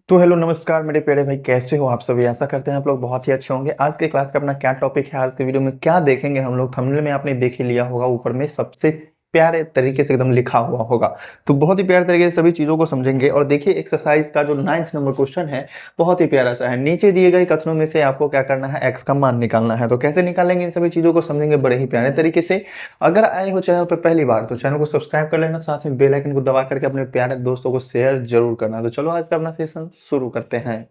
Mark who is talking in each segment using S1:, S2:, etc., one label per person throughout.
S1: तो हेलो नमस्कार मेरे प्यारे भाई, कैसे हो आप सभी। आशा करते हैं आप लोग बहुत ही अच्छे होंगे। आज के क्लास का अपना क्या टॉपिक है, आज के वीडियो में क्या देखेंगे हम लोग, थंबनेल में आपने देख ही लिया होगा, ऊपर में सबसे प्यारे तरीके से एकदम लिखा हुआ होगा। तो बहुत ही प्यारे तरीके से सभी चीजों को समझेंगे। और देखिए एक्सरसाइज का जो 9th नंबर क्वेश्चन है बहुत ही प्यारा सा है। नीचे दिए गए कथनों में से आपको क्या करना है, एक्स का मान निकालना है। तो कैसे निकालेंगे, इन सभी चीजों को समझेंगे बड़े ही प्यारे तरीके से। अगर आए हो चैनल पर पहली बार तो चैनल को सब्सक्राइब कर लेना, साथ में बेल आइकन को दबा करके अपने प्यारे दोस्तों को शेयर जरूर करना। तो चलो आज का अपना सेशन शुरू करते हैं।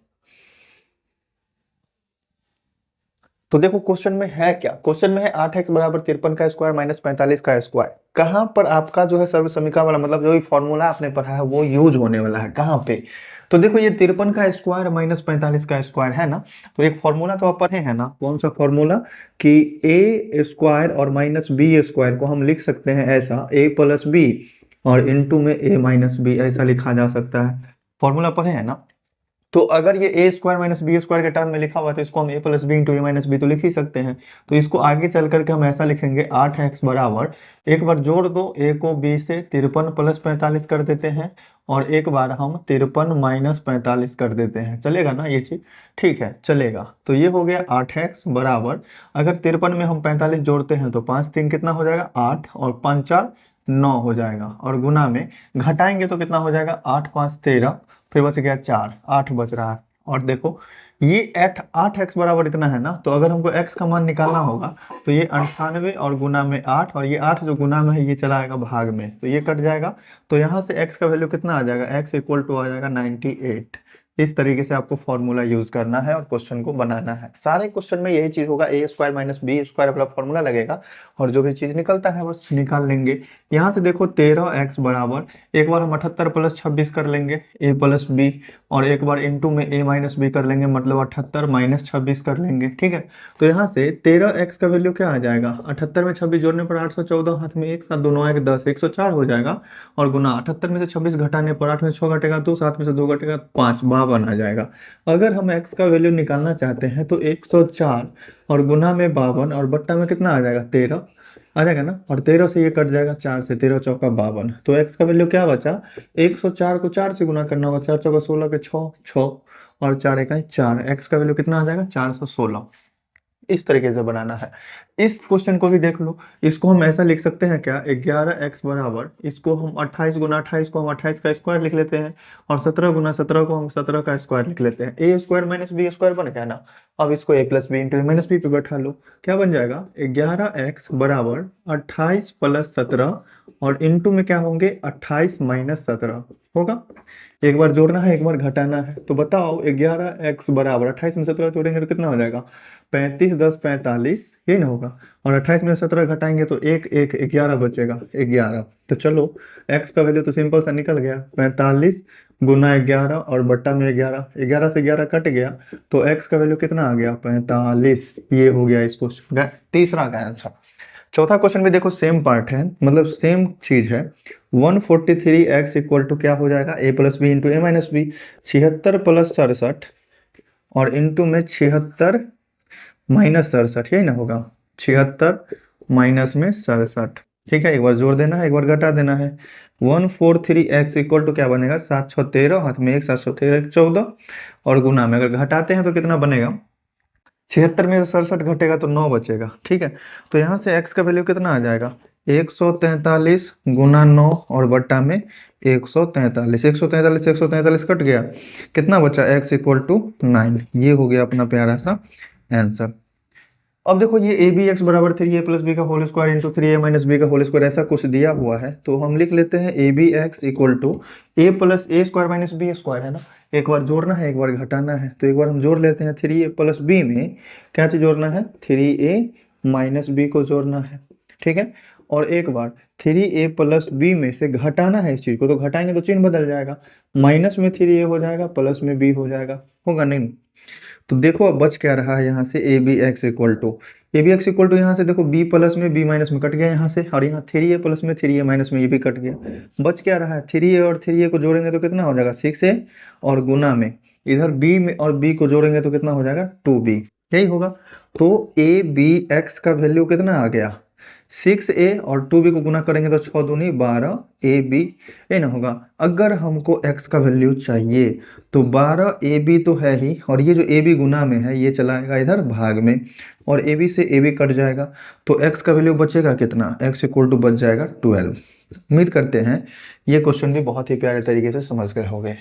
S1: तो देखो क्वेश्चन में है क्या, क्वेश्चन में है 8x बराबर 53 का स्क्वायर माइनस 45 का स्क्वायर। कहाँ पर आपका जो है सर्व समीकरण वाला मतलब जो भी फॉर्मूला आपने पढ़ा है वो यूज होने वाला है, कहाँ पे। तो देखो ये 53 का स्क्वायर माइनस 45 का स्क्वायर है ना। तो एक फॉर्मूला तो आप पढ़े हैं ना, कौन सा फॉर्मूला, कि ए स्क्वायर और माइनस बी स्क्वायर को हम लिख सकते हैं ऐसा, ए प्लस बी और इनटू में ए माइनस बी, ऐसा लिखा जा सकता है। फॉर्मूला पढ़े हैं ना। तो अगर ये ए स्क्वायर माइनस बी स्क्वायर के टर्म में लिखा हुआ है तो इसको हम ए प्लस बी इंटू ए माइनस बी तो लिख ही सकते हैं। तो इसको आगे चल करके हम ऐसा लिखेंगे 8x बराबर, एक बार जोड़ दो ए को बी से, 53 प्लस 45 कर देते हैं और एक बार हम 53 माइनस 45 कर देते हैं। चलेगा ना ये चीज, ठीक है चलेगा। तो ये हो गया 8x बराबर, अगर 53 में हम 45 जोड़ते हैं तो 5 3 कितना हो जाएगा 8 और 5 4 9 हो जाएगा, और गुना में घटाएंगे तो कितना हो जाएगा 8 5 13, फिर बच गया 4, 8 बच रहा है। और देखो ये 8x बराबर इतना है ना, तो अगर हमको x का मान निकालना होगा तो ये 98 और गुना में 8, और ये 8 जो गुना में है ये चला आएगा भाग में, तो ये कट जाएगा। तो यहाँ से x का वैल्यू कितना आ जाएगा, x इक्वल टू आ जाएगा 98। इस तरीके से आपको फॉर्मूला यूज करना है और क्वेश्चन को बनाना है। सारे क्वेश्चन में यही चीज होगा, ए स्क्वायर माइनस बी स्क्वायर वाला फॉर्मूला लगेगा और जो भी चीज निकलता है बस निकाल लेंगे। यहाँ से देखो 13x बराबर, एक बार हम 78 प्लस 26 कर लेंगे ए प्लस बी, और एक बार इंटू में ए माइनस बी कर लेंगे, मतलब 78 माइनस 26 कर लेंगे, ठीक है। तो यहाँ से 13x का वैल्यू क्या आ जाएगा, 78 में 26 जोड़ने पर 814, हाथ में एक, साथ दोनों एक 10, 104 हो जाएगा। और गुना 78 में से 26 घटाने पर 8 में 6 घटेगा 2, 7 में से 2 घटेगा 5, 52 आ जाएगा। अगर हम x का वैल्यू निकालना चाहते हैं तो 104 और गुना में 52 और बट्टा में कितना आ जाएगा 13 आ जाएगा ना, और 13 से ये कट जाएगा, 4 से 13 चौका 52, तो x का वैल्यू क्या बचा, 104 को 4 से गुना करना होगा, 4 चौका 16 के 6 6 और 4 इकाई 4, x का वैल्यू कितना आ जाएगा 416। इस तरीके से बनाना है। इस क्वेश्चन को भी देख लो, इसको हम ऐसा लिख सकते हैं क्या, 11x बराबर, इसको हम 28 गुना 28 को हम 28 का स्क्वायर लिख लेते हैं, और 17 गुना 17 को हम 17 का स्क्वायर लिख लेते हैं। ए स्क्वायर माइनस बी स्क्वायर बन गया ना। अब इसको ए प्लस बी इंटू ए माइनस बी पे बैठा लो, क्या बन जाएगा 11x बराबर 28 प्लस 17, और इंटू में क्या होंगे 28 माइनस 17 होगा। एक बार जोड़ना है एक बार घटाना है, तो बताओ 11x बराबर 28 में 17 जोड़ेंगे तो कितना हो जाएगा 35 10 45, ये ना होगा। और 28 में 17 घटाएंगे तो एक एक 11 बचेगा 11। तो चलो x का वैल्यू तो सिंपल सा निकल गया, 45 गुना 11 और बट्टा में 11, 11 से 11 कट गया, तो x का वैल्यू कितना आ गया 45। ये हो गया इस क्वेश्चन का तीसरा का आंसर। चौथा क्वेश्चन भी देखो सेम पार्ट है, मतलब सेम चीज है। 143x इक्वल टू क्या हो जाएगा, ए प्लस बी इंटू ए माइनस बी, 76 प्लस 67 और इंटू में 76 माइनस 67, यही ना होगा 76 माइनस में 67, ठीक है। एक बार जोड़ देना है एक बार घटा देना है। 143x इक्वल टू क्या बनेगा, 7 6 13, हाथ में एक, 7 6 13 14, और गुना में अगर घटाते हैं तो कितना बनेगा, 76 में से 67 घटेगा तो 9 बचेगा, ठीक है। तो यहाँ से x का वैल्यू कितना आ जाएगा 143 गुना 9 और बट्टा में 143, 143 143 कट गया, कितना बचा x इक्वल टू 9। ये हो गया अपना प्यारा सा आंसर। अब देखो ये ए बी एक्स बराबर 3a प्लस बी का whole square into 3a minus B का होल स्क्वायर, ऐसा कुछ दिया हुआ है, तो हम लिख लेते हैं A B X equal to A plus A square minus B square, है ना। एक बार जोड़ना है एक बार घटाना है, तो एक बार हम जोड़ लेते हैं 3a प्लस बी में क्या चीज जोड़ना है, 3a माइनस बी को जोड़ना है, ठीक है। और एक बार 3a प्लस बी में से घटाना है इस चीज को, तो घटाएंगे तो चिन्ह बदल जाएगा, माइनस में 3a हो जाएगा प्लस में b हो जाएगा, होगा नहीं। तो देखो अब बच क्या रहा है यहाँ से, A B X equal to, A B X equal to यहाँ से देखो बी प्लस में बी माइनस में कट गया यहाँ से, और यहाँ 3a प्लस में 3a माइनस में ये भी कट गया। बच क्या रहा है 3a और 3a को जोड़ेंगे तो कितना हो जाएगा 6a, और गुना में इधर b में और b को जोड़ेंगे तो कितना हो जाएगा 2b, यही होगा। तो ए बी एक्स का वैल्यू कितना आ गया 6a और 2b को गुना करेंगे तो 6 दूनी 12 ए बी, ये ना होगा। अगर हमको x का वैल्यू चाहिए तो 12 ए बी तो है ही, और ये जो ए बी गुना में है ये चलाएगा इधर भाग में, और ए बी से ए बी कट जाएगा, तो x का वैल्यू बचेगा कितना, x इक्वल टू बच जाएगा 12। उम्मीद करते हैं ये क्वेश्चन भी बहुत ही प्यारे तरीके से समझ गए होंगे।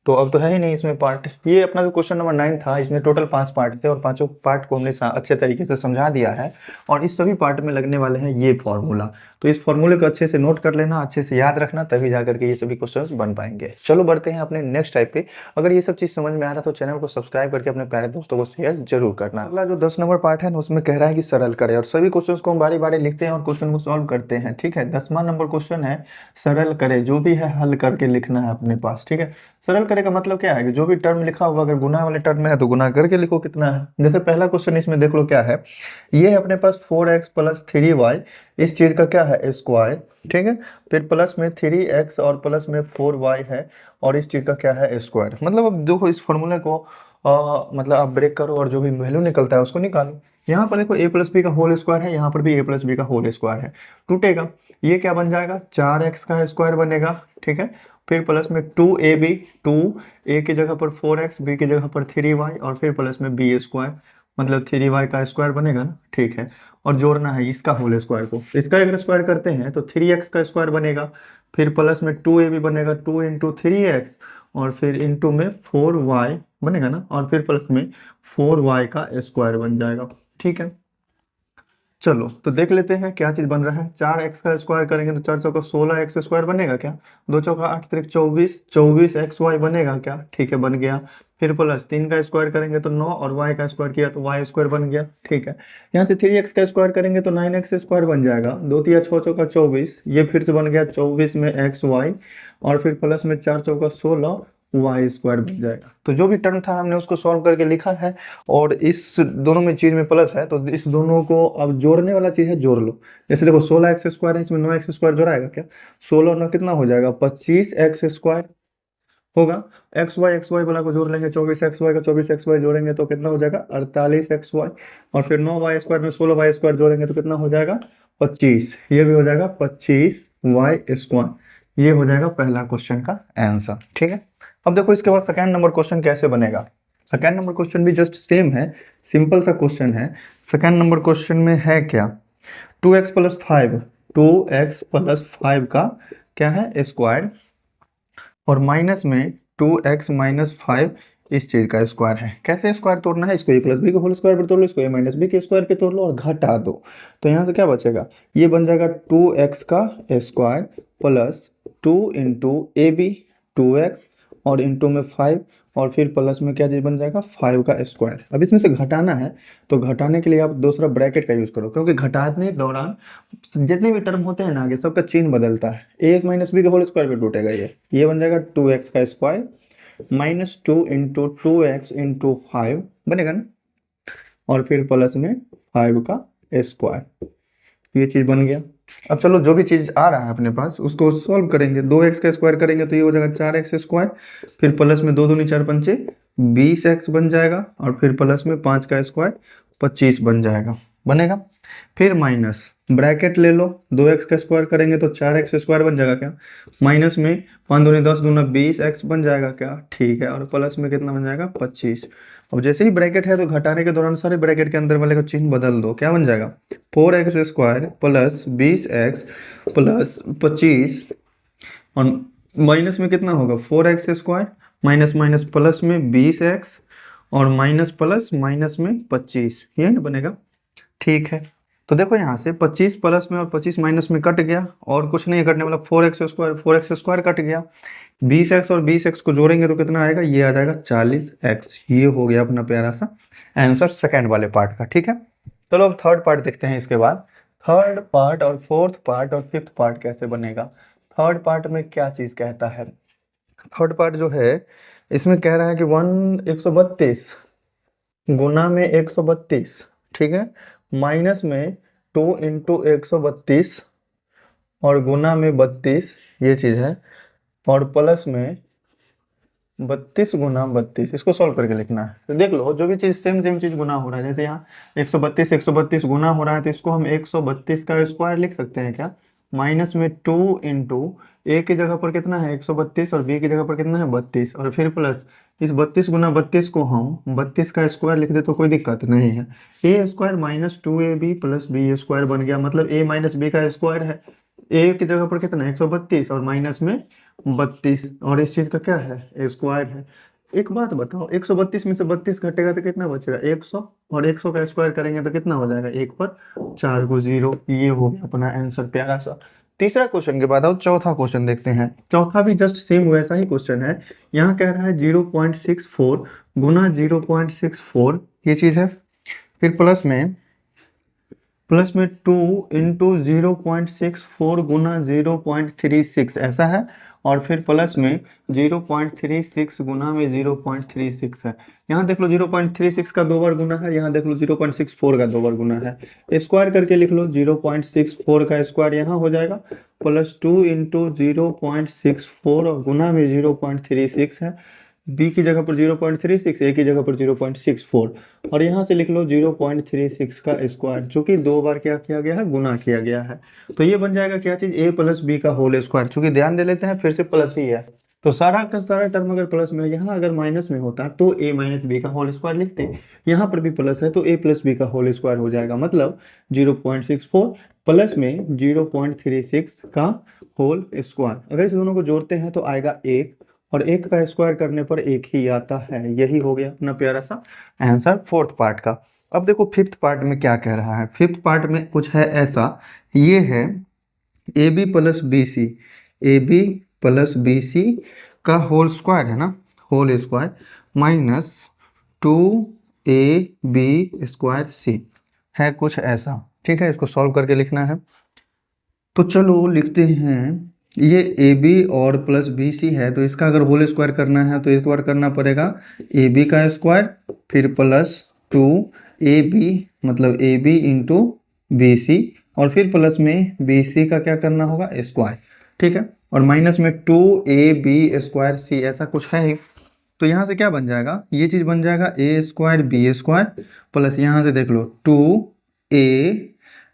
S1: तो अब तो है ही नहीं इसमें पार्ट। ये अपना जो क्वेश्चन नंबर 9 था, इसमें टोटल 5 पार्ट थे और पांचों पार्ट को हमने अच्छे तरीके से समझा दिया है, और इस सभी पार्ट में लगने वाले हैं ये फॉर्मूला। तो इस फॉर्मूले को अच्छे से नोट कर लेना, अच्छे से याद रखना, तभी जाकर के ये सभी क्वेश्चंस बन पाएंगे। चलो बढ़ते हैं अपने नेक्स्ट टाइप पे। अगर ये सब चीज़ समझ में आ रहा तो चैनल को सब्सक्राइब करके अपने प्यारे दोस्तों को शेयर जरूर करना। अगला जो 10 नंबर पार्ट है ना, उसमें कह रहा है कि सरल करें, और सभी क्वेश्चन को हम बारी बारी लिखते हैं और क्वेश्चन को सॉल्व करते हैं। ठीक है, 10वां नंबर क्वेश्चन है सरल करें, जो भी है हल करके लिखना है अपने पास। ठीक है, सरल करें का मतलब क्या है कि जो भी टर्म लिखा होगा, अगर गुना वाले टर्म में है तो गुना करके लिखो कितना है। जैसे पहला क्वेश्चन इसमें देख लो क्या है, ये है अपने पास 4x प्लस 3y, इस चीज का क्या है स्क्वायर। ठीक है, फिर प्लस में 3x और प्लस में 4y है, और इस चीज का क्या है स्क्वायर। मतलब अब देखो इस फॉर्मूले को मतलब आप ब्रेक करो और जो भी वैल्यू निकलता है उसको निकालो। यहाँ पर देखो a प्लस बी का होल स्क्वायर है, यहाँ पर भी a प्लस बी का होल स्क्वायर है, टूटेगा, ये क्या बन जाएगा 4x का स्क्वायर बनेगा। ठीक है, फिर प्लस में 2ab, 2a की जगह पर 4x, b की जगह पर 3y, और फिर प्लस में b स्क्वायर, मतलब 3y का स्क्वायर बनेगा ना। ठीक है, और जोड़ना है इसका होल स्क्वायर को, इसका अगर स्क्वायर करते हैं तो 3x का स्क्वायर बनेगा, फिर प्लस में 2ab बनेगा 2 इंटू 3x, और फिर इंटू में 4y बनेगा ना, और फिर प्लस में 4y का स्क्वायर बन जाएगा। ठीक है, चलो तो देख लेते हैं क्या चीज बन रहा है। 4x का स्क्वायर करेंगे तो 4 चौका 16x स्क्वायर बनेगा क्या, 2 चौका 8 तिरिक 24, 24xy बनेगा क्या। ठीक है, बन गया। फिर प्लस 3 का स्क्वायर करेंगे तो 9, और y का स्क्वायर किया तो y स्क्वायर बन गया। ठीक है, यहाँ से 3x का स्क्वायर करेंगे तो 9x स्क्वायर बन जाएगा, 2 तिया 6 चौका 24, ये फिर से बन गया 24 में xy, और फिर प्लस में 4 चौका 16 वाई स्क्वायर बन जाएगा। तो जो भी टर्म था हमने उसको सॉल्व करके लिखा है, और इस दोनों में चीज में प्लस है तो इस दोनों को अब जोड़ने वाला चीज है, जोड़ लो। जैसे देखो 16x स्क्वायर है, इसमें 9x स्क्वायर जोड़ाएगा क्या, 16 और 9 कितना हो जाएगा 25x स्क्वायर होगा। एक्स वाई वाला को जोड़ लेंगे, 24xy का 24xy जोड़ेंगे तो कितना हो जाएगा 48xy, और फिर 9y स्क्वायर में 16y स्क्वायर जोड़ेंगे तो कितना हो जाएगा 25, ये भी हो जाएगा 25y स्क्वायर। ये हो जाएगा पहला क्वेश्चन का आंसर। ठीक है, अब देखो इसके बाद सेकंड नंबर क्वेश्चन कैसे बनेगा। सेकंड नंबर क्वेश्चन भी जस्ट सेम है, सिंपल सा क्वेश्चन है। सेकंड नंबर क्वेश्चन में है क्या, 2x प्लस 5, 2x प्लस 5 का क्या है स्क्वायर, और माइनस में 2x माइनस 5 इस चीज का स्क्वायर है। कैसे स्क्वायर तोड़ना है, इसको a प्लस बी के होल स्क्वायर पर तोड़ लो, इसको a माइनस बी के स्क्वायर पे तोड़ लो और घटा दो। तो यहाँ से क्या बचेगा, ये बन जाएगा 2x का square plus 2 into A B 2x, और इंटू में 5, और फिर प्लस में क्या चीज बन जाएगा 5 का स्क्वायर। अब इसमें से घटाना है तो घटाने के लिए आप दूसरा ब्रैकेट का यूज करो, क्योंकि घटाने के दौरान जितने भी टर्म होते हैं ना आगे सबका चिन्ह बदलता है। ए माइनस बी के होल स्क्वायर पे टूटेगा, ये बन जाएगा 2x का square minus 2 into 2x into 5 बनेगा ना, और फिर प्लस में 5 का स्क्वायर, ये चीज बन गया। अब चलो जो भी चीज आ रहा है अपने पास उसको सॉल्व करेंगे। 2x का स्क्वायर करेंगे तो ये हो जाएगा 4x स्क्वायर, फिर प्लस में 2 दूनी 4 पंचे 20x बन जाएगा, और फिर प्लस में 5 का स्क्वायर 25 बन जाएगा, बनेगा। फिर माइनस ब्रैकेट ले लो, 2x का स्क्वायर करेंगे तो 4x स्क्वायर बन जाएगा क्या, माइनस में 5 दूनी 10 दूना 20x बन जाएगा क्या। ठीक है, और प्लस में कितना बन जाएगा 25। अब जैसे ही ब्रैकेट है तो घटाने के दौरान सारे ब्रैकेट के अंदर वाले का चिन्ह बदल दो, क्या बन जाएगा 4x square plus 20x plus 25, और माइनस में कितना होगा 4x square, minus minus plus में 20x, और माइनस प्लस माइनस में 25, ये ना बनेगा। ठीक है, तो देखो यहाँ से 25 प्लस में और 25 माइनस में कट गया, और कुछ नहीं कटने वाला, 4x स्क्वायर कट गया, 20x और 20x को जोड़ेंगे तो कितना आएगा, ये आ जाएगा 40x। ये हो गया अपना प्यारा सा आंसर सेकंड वाले पार्ट का। ठीक है, चलो अब थर्ड पार्ट देखते हैं। इसके बाद थर्ड पार्ट और फोर्थ पार्ट और फिफ्थ पार्ट कैसे बनेगा। थर्ड पार्ट में क्या चीज कहता है, थर्ड पार्ट जो है इसमें कह रहा है कि 132 गुना में 132, ठीक है, माइनस में 2 इंटू 132 और गुना में 32, ये चीज है, और प्लस में 32 गुना 32, इसको सॉल्व करके लिखना है। तो देख लो जो भी चीज सेम सेम चीज गुना हो रहा है, जैसे यहाँ 132 गुना हो रहा है, तो इसको हम 132 का स्क्वायर लिख सकते हैं क्या, माइनस में 2 इंटू ए की जगह पर कितना है 132 और बी की जगह पर कितना है 32, और फिर प्लस इस 32 गुना 32 को हम 32 का स्क्वायर लिख दे तो कोई दिक्कत नहीं है। A square minus 2ab plus B square बन गया, मतलब ए माइनस बी का स्क्वायर है। ए की जगह पर कितना 132 और माइनस में 32, और इस चीज का क्या है स्क्वायर है। एक बात बताओ, 132 में से 32 घटेगा तो कितना बचेगा 100, और 100 का स्क्वायर करेंगे तो कितना हो जाएगा, 1 पर 4 को 0। ये हो गया अपना आंसर प्यारा सा। तीसरा क्वेश्चन के बाद आओ चौथा क्वेश्चन देखते हैं। चौथा भी जस्ट सेम वैसा ही क्वेश्चन है। यहाँ कह रहा है 0.64 गुना 0.64 ये चीज है, फिर प्लस में 2 इंटू 0.64 गुना 0.36 ऐसा है, और फिर प्लस में 0.36 गुना में 0.36 है। यहाँ देख लो 0.36 का 2 बार गुना है, यहाँ देख लो 0.64 का 2 बार गुना है। स्क्वायर करके लिख लो, 0.64 का स्क्वायर यहाँ हो जाएगा, प्लस 2 इंटू 0.64 और गुना में 0.36 है। बी की जगह पर 0.36, ए की जगह पर 0.64, और यहाँ से लिख लो 0.36 का स्क्वायर, जो कि 2 बार क्या किया गया है, गुना किया गया है। तो ये बन जाएगा क्या चीज, ए प्लस बी का होल स्क्वायर। चूंकि ध्यान दे लेते हैं फिर से प्लस ही है, तो सारा का सारा टर्म अगर प्लस में, यहाँ अगर माइनस में होता तो ए माइनस बी का होल स्क्वायर लिखते, यहाँ पर भी प्लस है तो ए प्लस बी का होल स्क्वायर हो जाएगा, मतलब 0.64 प्लस में 0.36 का होल स्क्वायर। अगर इस दोनों को जोड़ते हैं तो आएगा 1, और 1 का स्क्वायर करने पर 1 ही आता है। यही हो गया अपना प्यारा सा आंसर फोर्थ पार्ट का। अब देखो फिफ्थ पार्ट में क्या कह रहा है। फिफ्थ पार्ट में कुछ है ऐसा, ये है A B plus B C, A B plus B C का होल स्क्वायर है ना, whole square minus 2ab square C है कुछ ऐसा। ठीक है, इसको सॉल्व करके लिखना है। तो चलो लिखते हैं, ये ए बी और प्लस बी सी है, तो इसका अगर होल स्क्वायर करना है तो एक बार करना पड़ेगा ए बी का स्क्वायर, फिर प्लस 2ab मतलब A B into B C, और फिर प्लस में बी सी का क्या करना होगा स्क्वायर। ठीक है, और माइनस में 2ab स्क्वायर सी ऐसा कुछ है। तो यहाँ से क्या बन जाएगा, ये चीज़ बन जाएगा ए स्क्वायर बी स्क्वायर, प्लस यहाँ से देख लो 2a,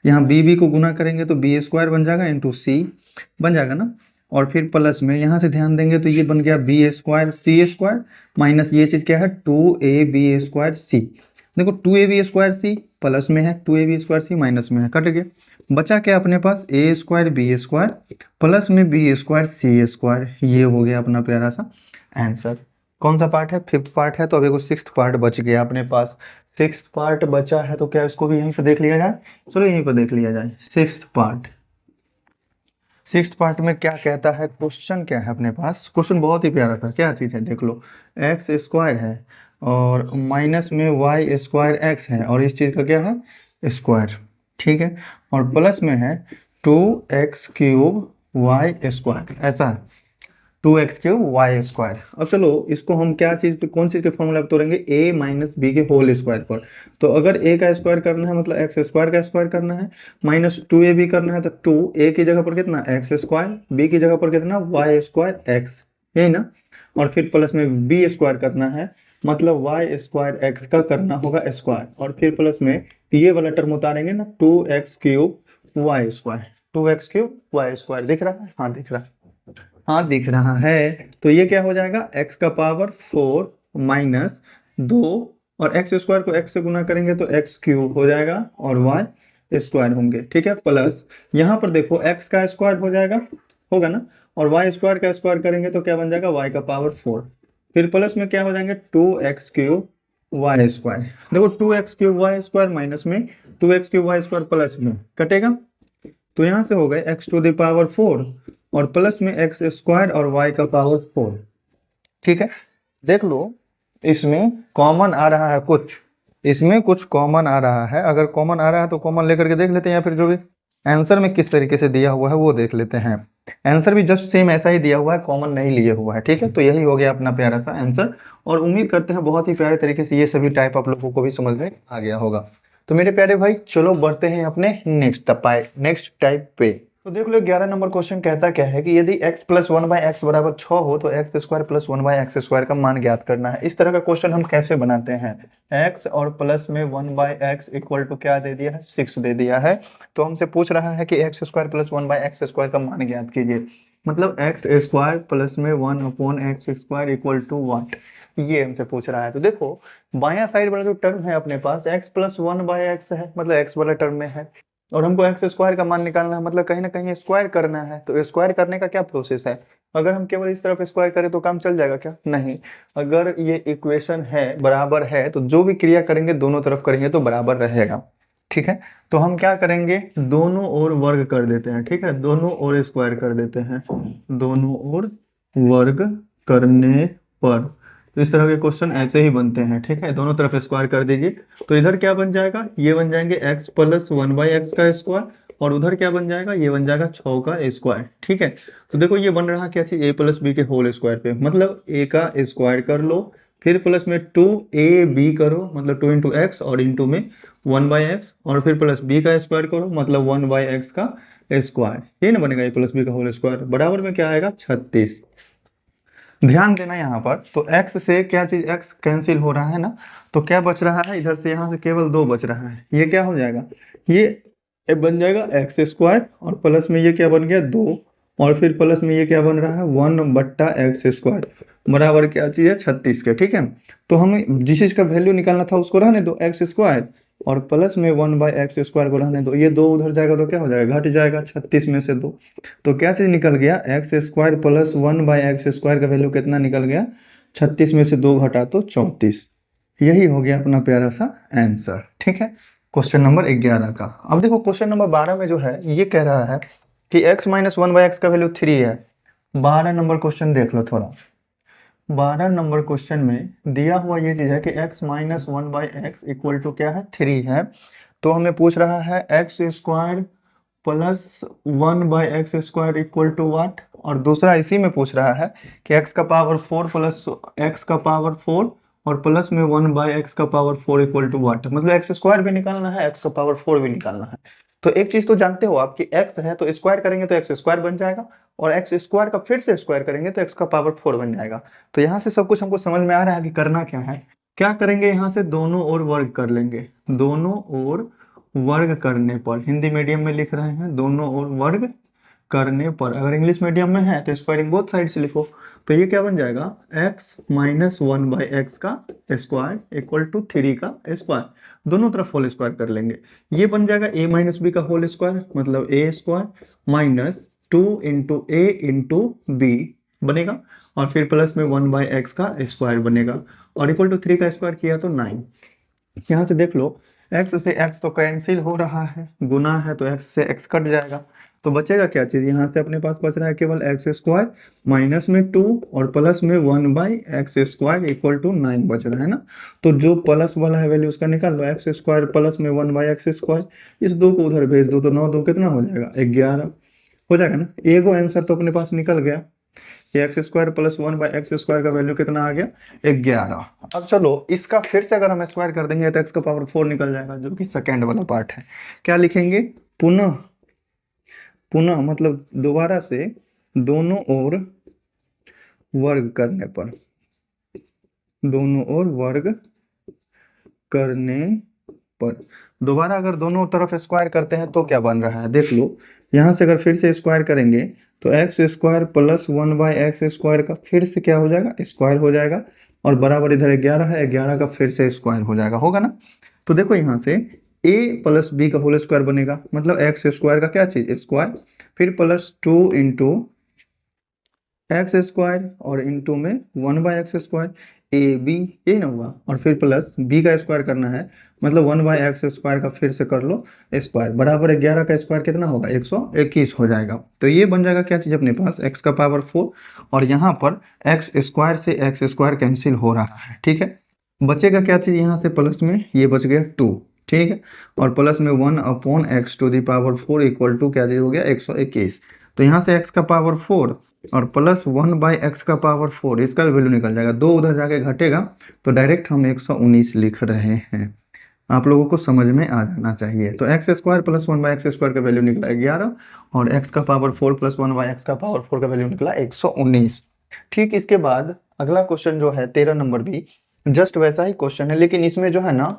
S1: यहाँ बी को गुना करेंगे तो बी स्क्वायर बन जाएगा इंटू सी बन जाएगा ना, और फिर प्लस में यहाँ से ध्यान देंगे तो ये बन गया बी स्क्वायर सी स्क्वायर, माइनस ये चीज़ क्या है 2ab स्क्वायर सी। देखो 2ab स्क्वायर सी प्लस में है, 2ab स्क्वायर सी माइनस में है, कट गया। बचा क्या अपने पास, ए स्क्वायर बी स्क्वायर प्लस में बी स्क्वायर सी स्क्वायर। ये हो गया अपना प्यारा सा आंसर। कौन सा पार्ट है, फिफ्थ पार्ट है। तो अभी कुछ सिक्स्थ पार्ट बच गया अपने पास। सिक्स्थ पार्ट बचा है तो क्या इसको भी यहीं पर देख लिया जाए, चलो यहीं पर देख लिया जाए सिक्स्थ पार्ट। सिक्स्थ पार्ट में क्या कहता है, क्वेश्चन क्या है अपने पास, क्वेश्चन बहुत ही प्यारा था। क्या चीज़ है देख लो, एक्स स्क्वायर है और माइनस में वाई स्क्वायर एक्स है, और इस चीज़ का क्या है स्क्वायर। ठीक है, और प्लस में है 2x क्यूब वाई स्क्वायर, ऐसा है 2x क्यूब वाई स्क्वायर। अब चलो इसको हम क्या चीज़ पे, कौन चीज़ के फॉर्मूला पे तोड़ेंगे, a माइनस बी के होल स्क्वायर पर। तो अगर a का स्क्वायर करना है मतलब एक्स स्क्वायर का स्क्वायर करना है, माइनस 2ab करना है तो 2a की जगह पर कितना एक्स स्क्वायर, b की जगह पर कितना वाई स्क्वायर एक्स, यही ना, और फिर प्लस में b स्क्वायर करना है मतलब वाई स्क्वायर एक्स का करना होगा स्क्वायर, और फिर प्लस में ये वाला टर्म उतारेंगे ना 2x cube Y square, 2x cube Y square. दिख रहा है, हाँ दिख रहा है, हाँ दिख रहा है। तो ये क्या हो जाएगा, x का पावर 4 माइनस 2, और एक्स स्क्वायर को x से गुना करेंगे तो x क्यूब हो जाएगा और y स्क्वायर होंगे। ठीक है, प्लस यहाँ पर देखो x का स्क्वायर हो जाएगा, होगा ना, और y स्क्वायर का स्क्वायर करेंगे तो क्या बन जाएगा y का पावर 4, फिर प्लस में क्या हो जाएंगे 2x क्यूब वाई स्क्वायर। देखो 2x cube Y square minus में 2x cube Y square plus में कटेगा, तो यहाँ से हो गए x टू द पावर 4 और प्लस में x स्क्वायर और y का पावर 4। ठीक है, देख लो इसमें कॉमन आ रहा है कुछ, इसमें कुछ कॉमन आ रहा है। अगर कॉमन आ रहा है तो कॉमन लेकर के देख लेते हैं, या फिर जो भी आंसर में किस तरीके से दिया हुआ है वो देख लेते हैं। आंसर भी जस्ट सेम ऐसा ही दिया हुआ है, कॉमन नहीं लिए हुआ है। ठीक है, तो यही हो गया अपना प्यारा सा आंसर, और उम्मीद करते हैं बहुत ही प्यारे तरीके से ये सभी टाइप आप लोगों को भी समझ में आ गया होगा। तो मेरे प्यारे भाई चलो बढ़ते हैं अपने नेक्स्ट टाइप पे। तो देख लो 11 नंबर क्वेश्चन कहता क्या है कि यदि x plus one by x बराबर 6 हो तो x square plus one by X square का मान ज्ञात करना है। इस तरह का क्वेश्चन हम कैसे बनाते हैं, x और प्लस में 1 बाई एक्स इक्वल टू क्या दे दिया है, 6 दे दिया है। तो हमसे पूछ रहा है कि x square plus one by X square का मान ज्ञात कीजिए। मतलब एक्स स्क्वायर प्लस में 1 upon X square equal to what, ये हमसे पूछ रहा है। तो देखो बायां साइड वाला जो टर्म है अपने पास x plus one by x है, मतलब x वाला टर्म में है, और हमको एक्स स्क्वायर का मान निकालना है, मतलब कहीं ना कहीं स्क्वायर करना है। तो स्क्वायर करने का क्या प्रोसेस है, अगर हम केवल इस तरफ स्क्वायर करें तो काम चल जाएगा क्या, नहीं। अगर ये इक्वेशन है बराबर है तो जो भी क्रिया करेंगे दोनों तरफ करेंगे तो बराबर रहेगा, ठीक है। तो हम क्या करेंगे, दोनों ओर वर्ग कर देते हैं, ठीक है, दोनों ओर स्क्वायर कर देते हैं, दोनों ओर वर्ग करने पर। तो इस तरह के क्वेश्चन ऐसे ही बनते हैं, ठीक है, दोनों तरफ स्क्वायर कर दीजिए। तो इधर क्या बन जाएगा, ये बन जाएंगे x plus one by x का स्क्वायर, और उधर क्या बन जाएगा, ये बन जाएगा 6 का स्क्वायर, ठीक है। तो देखो ये बन रहा क्या चीज, a प्लस बी के होल स्क्वायर पे, मतलब a का स्क्वायर कर लो, फिर प्लस में 2ab करो, मतलब 2 इंटू एक्स, और इंटू में 1 बाई एक्स, और फिर प्लस b का स्क्वायर करो, मतलब 1 बाई एक्स का स्क्वायर। ये ना बनेगा a प्लस बी का होल स्क्वायर, बराबर में क्या आएगा 36। ध्यान देना यहाँ पर, तो x से क्या चीज, x कैंसिल हो रहा है ना, तो क्या बच रहा है, इधर से यहाँ से केवल 2 बच रहा है। ये क्या हो जाएगा, ये बन जाएगा एक्स स्क्वायर, और प्लस में ये क्या बन गया 2, और फिर प्लस में ये क्या बन रहा है 1 बट्टा एक्स स्क्वायर, बराबर क्या चीज है 36 के, ठीक है। तो हमें जिस चीज का वैल्यू निकालना था उसको रहने दो एक्स स्क्वायर, और प्लस में 1 बाई एक्स स्क्वायर को रहने दो। ये 2 उधर जाएगा तो क्या हो जाएगा, घट जाएगा 36 में से 2। तो क्या चीज निकल गया, x square plus 1 by X square का वैल्यू कितना निकल गया, 36 में से 2 घटा तो 34। यही हो गया अपना प्यारा सा आंसर, ठीक है, क्वेश्चन नंबर 11 का। अब देखो क्वेश्चन नंबर 12 में जो है ये कह रहा है कि x minus one by x का वैल्यू 3 है। 12 नंबर क्वेश्चन देख लो थोड़ा। 12 नंबर क्वेश्चन में दिया हुआ ये चीज है कि x minus one by X equal to क्या है, 3 है। तो हमें पूछ रहा है X square plus 1 by X square equal to what, और दूसरा इसी में पूछ रहा है कि x का पावर 4 प्लस एक्स का पावर 4 और प्लस में 1 बाई एक्स का पावर 4 इक्वल टू वाट, मतलब एक्स स्क्वायर भी निकालना है, एक्स का पावर 4 भी निकालना है। तो एक चीज तो जानते हो आप कि x है तो स्क्वायर करेंगे तो एक्स स्क्वायर बन जाएगा, और एक्स स्क्वायर का फिर से स्क्वायर करेंगे तो एक्स का पावर 4 बन जाएगा। तो यहाँ से सब कुछ हमको समझ में आ रहा है कि करना क्या है। क्या करेंगे, यहाँ से दोनों ओर वर्ग कर लेंगे, दोनों ओर वर्ग करने पर, हिंदी मीडियम में लिख रहे हैं, दोनों ओर वर्ग करने पर। अगर इंग्लिश मीडियम में है तो स्क्वायरिंग बोथ साइड से लिखो। तो ये क्या बन जाएगा, x minus one by x का स्क्वायर इक्वल टू 3 का स्क्वायर, दोनों तरफ होल स्क्वायर कर लेंगे। ये बन जाएगा a माइनस बी का होल स्क्वायर, मतलब a square minus 2 into A into B बनेगा, और फिर प्लस में 1 बाई एक्स का स्क्वायर बनेगा, और इक्वल टू 3 का स्क्वायर किया तो 9। यहाँ से देख लो x से x तो कैंसिल हो रहा है, गुना है तो x से x कट जाएगा, तो बचेगा क्या चीज, यहाँ से अपने पास बच रहा है केवल एक्स स्क्वायर माइनस में 2 और प्लस में 1 by X square equal to 9 बच रहा है ना। तो जो प्लस वाला है वैल्यू उसका निकाल लो, एक्स स्क्वायर प्लस में 1 बाई एक्स स्क्वायर, इस 2 को उधर भेज दो तो 9 2 कितना हो जाएगा 11 हो जाएगा ना। एगो आंसर तो अपने पास निकल गया, x square plus 1 by X square का वैल्यू कितना आ गया 11। अब चलो इसका फिर से अगर हम स्क्वायर कर देंगे तो एक्स का पावर 4 निकल जाएगा, जो कि सेकेंड वाला पार्ट है। क्या लिखेंगे, पुनः पुनः मतलब दोबारा से दोनों ओर वर्ग करने पर, दोनों ओर वर्ग करने पर। दोबारा अगर दोनों तरफ स्क्वायर करते हैं तो क्या बन रहा है, देख लो। यहाँ से अगर फिर से स्क्वायर करेंगे तो x square plus 1 by X square का फिर से क्या हो जाएगा, स्क्वायर हो जाएगा, और बराबर इधर 11 है, 11 का फिर से स्क्वायर हो जाएगा, होगा ना। तो देखो यहाँ से a प्लस बी का होल स्क्वायर बनेगा, मतलब एक्स स्क्वायर का क्या चीज स्क्वायर, फिर प्लस 2 इंटू एक्स स्क्वायर और इंटू में 1 by X square, A B ये ना हुआ, और फिर प्लस बी का स्क्वायर करना है, मतलब 1 बाई एक्स स्क्वायर का फिर से कर लो स्क्वायर, बराबर 11 का स्क्वायर कितना होगा 121 हो जाएगा। तो ये बन जाएगा क्या चीज़ अपने पास, एक्स का पावर 4, और यहाँ पर एक्स स्क्वायर से एक्स स्क्वायर कैंसिल हो रहा है, ठीक है। बचेगा क्या चीज़ यहाँ से, प्लस में ये बच गया 2, ठीक है, और प्लस में 1 upon X to the power 4 equal to क्या चीज़ हो गया 121। तो यहाँ से एक्स का पावर 4 और प्लस 1 बाई एक्स का पावर 4, इसका भी वैल्यू निकल जाएगा, 2 उधर जाके घटेगा, तो डायरेक्ट हम 119 लिख रहे हैं। आप लोगों को समझ में आ जाना चाहिए। तो एक्स स्क्वायर प्लस 1/x² का वैल्यू निकला 11 और x का पावर 4 प्लस 1/x का पावर 4 का वैल्यू निकला 119। ठीक, इसके बाद अगला क्वेश्चन जो है 13 नंबर भी जस्ट वैसा ही क्वेश्चन है, लेकिन इसमें जो है ना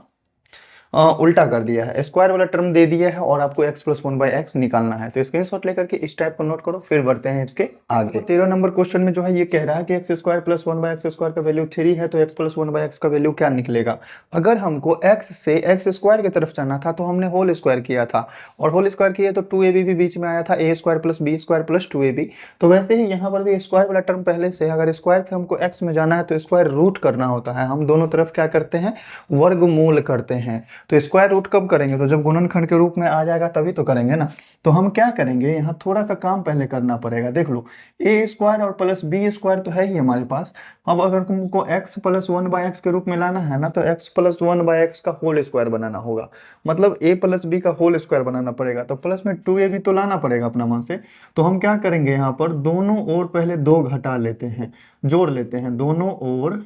S1: उल्टा कर दिया है, स्क्वायर वाला टर्म दे दिया है और आपको x प्लस 1/x निकालना है। तो स्क्रीनशॉट लेकर के इस टाइप को नोट करो, फिर बढ़ते हैं इसके आगे। 13 नंबर क्वेश्चन में जो है ये कह रहा है कि x स्क्वायर प्लस 1/x² का वैल्यू 3 है, तो x प्लस 1/x का वैल्यू क्या निकलेगा। अगर हमको x से x स्क्वायर की तरफ जाना था तो हमने होल स्क्वायर किया था, और होल स्क्वायर किया तो 2ab भी बीच में आया था, a square plus b square plus 2ab। तो वैसे ही यहाँ पर भी स्क्वायर वाला टर्म पहले से, अगर स्क्वायर से हमको x में जाना है तो स्क्वायर रूट करना होता है, हम दोनों तरफ क्या करते हैं, वर्गमूल करते हैं। तो स्क्वायर रूट कब करेंगे, तो जब गुणनखंड के रूप में आ जाएगा तभी तो करेंगे ना। तो हम क्या करेंगे, यहाँ थोड़ा सा काम पहले करना पड़ेगा। देख लो, ए स्क्वायर और प्लस बी स्क्वायर तो है ही हमारे पास। अब अगर तुमको x प्लस 1/x के रूप में लाना है ना, तो x प्लस 1/x का होल स्क्वायर बनाना होगा, मतलब a प्लस बी का होल स्क्वायर बनाना पड़ेगा। तो प्लस में 2ab तो लाना पड़ेगा अपना मन से। तो हम क्या करेंगे, यहाँ पर दोनों ओर पहले 2 घटा लेते हैं, जोड़ लेते हैं, दोनों ओर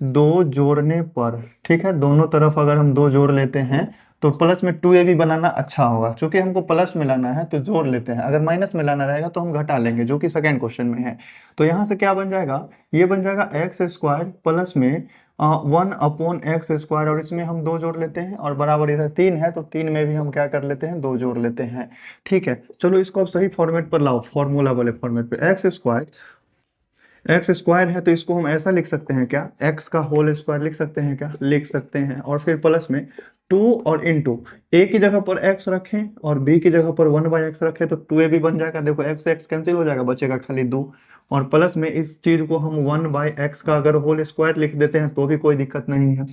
S1: 2 जोड़ने पर, ठीक है, दोनों तरफ अगर हम 2 जोड़ लेते हैं तो प्लस में 2ab बनाना अच्छा होगा। चूंकि हमको प्लस में लाना है तो जोड़ लेते हैं, अगर माइनस में लाना रहेगा तो हम घटा लेंगे, जो कि सेकेंड क्वेश्चन में है। तो यहाँ से क्या बन जाएगा, ये बन जाएगा एक्स स्क्वायर प्लस में 1/x², और इसमें हम 2 जोड़ लेते हैं, और बराबर इधर 3 है तो 3 में भी हम क्या कर लेते हैं, 2 जोड़ लेते हैं। ठीक है, चलो इसको अब सही फॉर्मेट पर लाओ, फॉर्मूला वाले फॉर्मेट पे। एक्स स्क्वायर है तो इसको हम ऐसा लिख सकते हैं क्या, एक्स का होल स्क्वायर लिख सकते हैं क्या, लिख सकते हैं। और फिर प्लस में 2 और इंटू, ए की जगह पर एक्स रखें और बी की जगह पर 1/x रखें तो 2ab बन जाएगा। देखो एक्स से एक्स कैंसिल हो जाएगा, बचेगा खाली 2। और प्लस में इस चीज को हम 1/x का अगर होल स्क्वायर लिख देते हैं तो भी कोई दिक्कत नहीं है।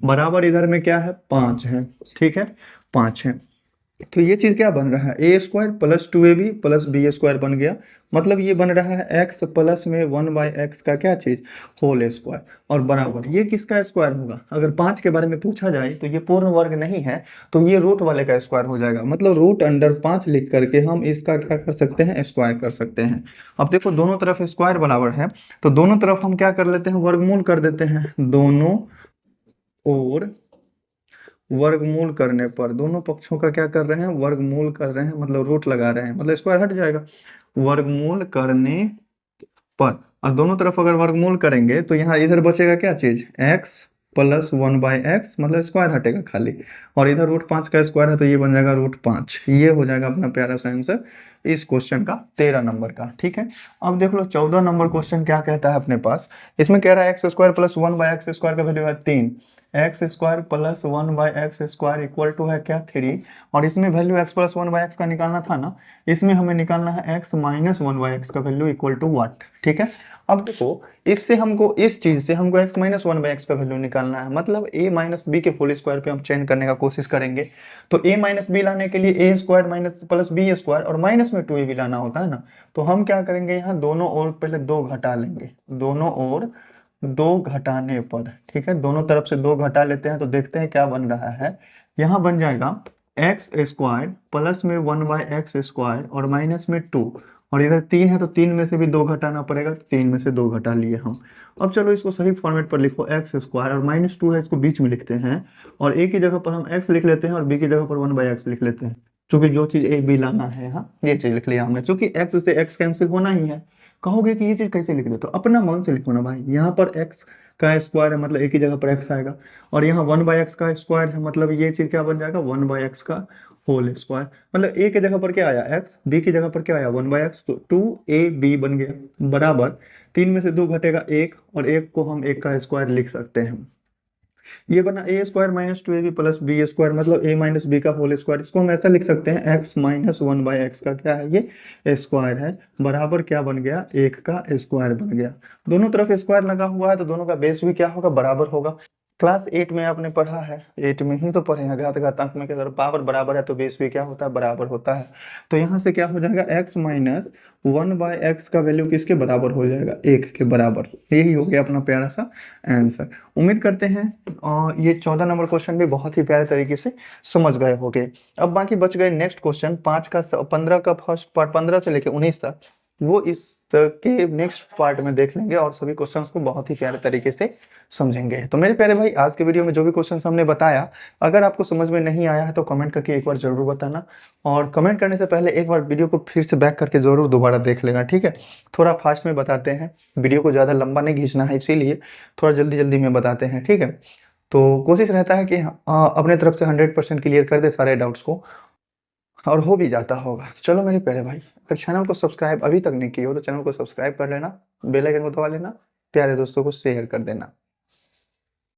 S1: बराबर इधर में क्या है, 5 है, ठीक है, 5 है। तो ये चीज क्या बन रहा है, A square plus 2ab plus B square बन गया। मतलब ये बन रहा है x प्लस में 1/x का क्या चीज, होल स्क्वायर। और बराबर ये किसका स्क्वायर होगा, अगर 5 के बारे में पूछा जाए तो ये पूर्ण वर्ग नहीं है, तो ये रूट वाले का स्क्वायर हो जाएगा। मतलब रूट अंडर 5 लिख करके हम इसका क्या कर सकते हैं, स्क्वायर कर सकते हैं। अब देखो दोनों तरफ स्क्वायर बराबर है, तो दोनों तरफ हम क्या कर लेते हैं, वर्गमूल कर देते हैं। दोनों और वर्गमूल करने पर, दोनों पक्षों का क्या कर रहे हैं, वर्गमूल कर रहे हैं, मतलब रूट लगा रहे हैं, मतलब स्क्वायर हट जाएगा। वर्गमूल करने पर, और दोनों तरफ अगर वर्गमूल करेंगे तो यहाँ इधर बचेगा क्या चीज, x प्लस 1/x, मतलब स्क्वायर हटेगा खाली। और इधर √5 का स्क्वायर है तो ये बन जाएगा √5। ये हो जाएगा अपना प्यारा सा आंसर इस क्वेश्चन का 13 नंबर का। ठीक है, अब देख लो 14 नंबर क्वेश्चन क्या कहता है अपने पास। इसमें कह रहा है x स्क्वायर प्लस 1/x² का वैल्यू है 3, X square plus 1/x² equal to है क्या, 3। और इसमें वैल्यू x प्लस 1/x का निकालना था ना, इसमें हमें निकालना है x माइनस 1/x का वैल्यू इक्वल टू व्हाट। ठीक है, अब देखो इससे हमको, इस चीज से हमको x माइनस 1/x का वैल्यू निकालना है, मतलब a माइनस बी के होल स्क्वायर पे हम चेंज करने का कोशिश करेंगे। तो a माइनस बी लाने के लिए a square minus plus B square और माइनस में 2ab लाना होता है ना। तो हम क्या करेंगे, यहाँ दोनों ओर पहले 2 घटा लेंगे, दोनों ओर 2 घटाने पर, ठीक है, दोनों तरफ से 2 घटा लेते हैं तो देखते हैं क्या बन रहा है। यहाँ बन जाएगा एक्स स्क्वायर प्लस में 1/x² और माइनस में 2, और इधर 3 है तो 3 में से भी 2 घटाना पड़ेगा, तो 3 में से 2 घटा लिए हम। अब चलो इसको सही फॉर्मेट पर लिखो, एक्स स्क्वायर और -2 है इसको बीच में लिखते हैं, और a की जगह पर हम x लिख लेते हैं और b की जगह पर 1/x लिख लेते हैं। चूंकि जो चीज a b लाना है, यहाँ ये चीज लिख लिया हमने, चूंकि x से x कैंसिल होना ही है। कहोगे कि ये चीज कैसे लिख दे, तो अपना मन से लिखो ना भाई। यहाँ पर x का स्क्वायर है मतलब a की जगह पर x आएगा, और यहाँ 1/x का स्क्वायर है, मतलब ये चीज क्या बन जाएगा, 1/x का होल स्क्वायर। मतलब a की जगह पर क्या आया x, b की जगह पर क्या आया 1/x, तो 2ab बन गया। बराबर 3 में से 2 घटेगा 1, और 1 को हम 1 का स्क्वायर लिख सकते हैं। ये बना a square minus 2ab plus B square, मतलब a माइनस बी का होल स्क्वायर। इसको हम ऐसा लिख सकते हैं x माइनस 1/x का क्या है, ये स्क्वायर है। बराबर क्या बन गया, 1 का स्क्वायर बन गया। दोनों तरफ स्क्वायर लगा हुआ है तो दोनों का बेस भी क्या होगा, बराबर होगा। क्लास 8 में आपने पढ़ा है, 8 में ही तो पढ़े हैं, घातांक में अगर पावर बराबर है तो बेस भी क्या होता है, बराबर होता है। तो यहाँ से क्या हो जाएगा, x माइनस 1/x का वैल्यू किसके बराबर हो जाएगा, 1 के बराबर। यही हो गया अपना प्यारा सा आंसर। उम्मीद करते हैं और ये 14 नंबर क्वेश्चन भी बहुत ही प्यारे तरीके से समझ गए होंगे। अब बाकी बच गए नेक्स्ट क्वेश्चन 5 का 15 का फर्स्ट पार्ट, 15 से लेकर 19 तक। वो इस के नेक्स्ट पार्ट में देख लेंगे और सभी क्वेश्चंस को बहुत ही प्यारे तरीके से समझेंगे। तो मेरे प्यारे भाई, आज के वीडियो में जो भी क्वेश्चंस हमने बताया, अगर आपको समझ में नहीं आया है तो कमेंट करके एक बार ज़रूर बताना, और कमेंट करने से पहले एक बार वीडियो को फिर से बैक करके ज़रूर दोबारा देख लेना, ठीक है? थोड़ा फास्ट में बताते हैं, वीडियो को ज़्यादा लंबा नहीं खींचना है, इसीलिए थोड़ा जल्दी-जल्दी में बताते हैं, ठीक है? तो कोशिश रहता है कि अपने तरफ से 100% क्लियर कर दे सारे डाउट्स को, और हो भी जाता होगा। चलो मेरे प्यारे भाई, अगर चैनल को सब्सक्राइब अभी तक नहीं किए हो तो चैनल को सब्सक्राइब कर लेना, बेल आइकन को दबा लेना, प्यारे दोस्तों को शेयर कर देना।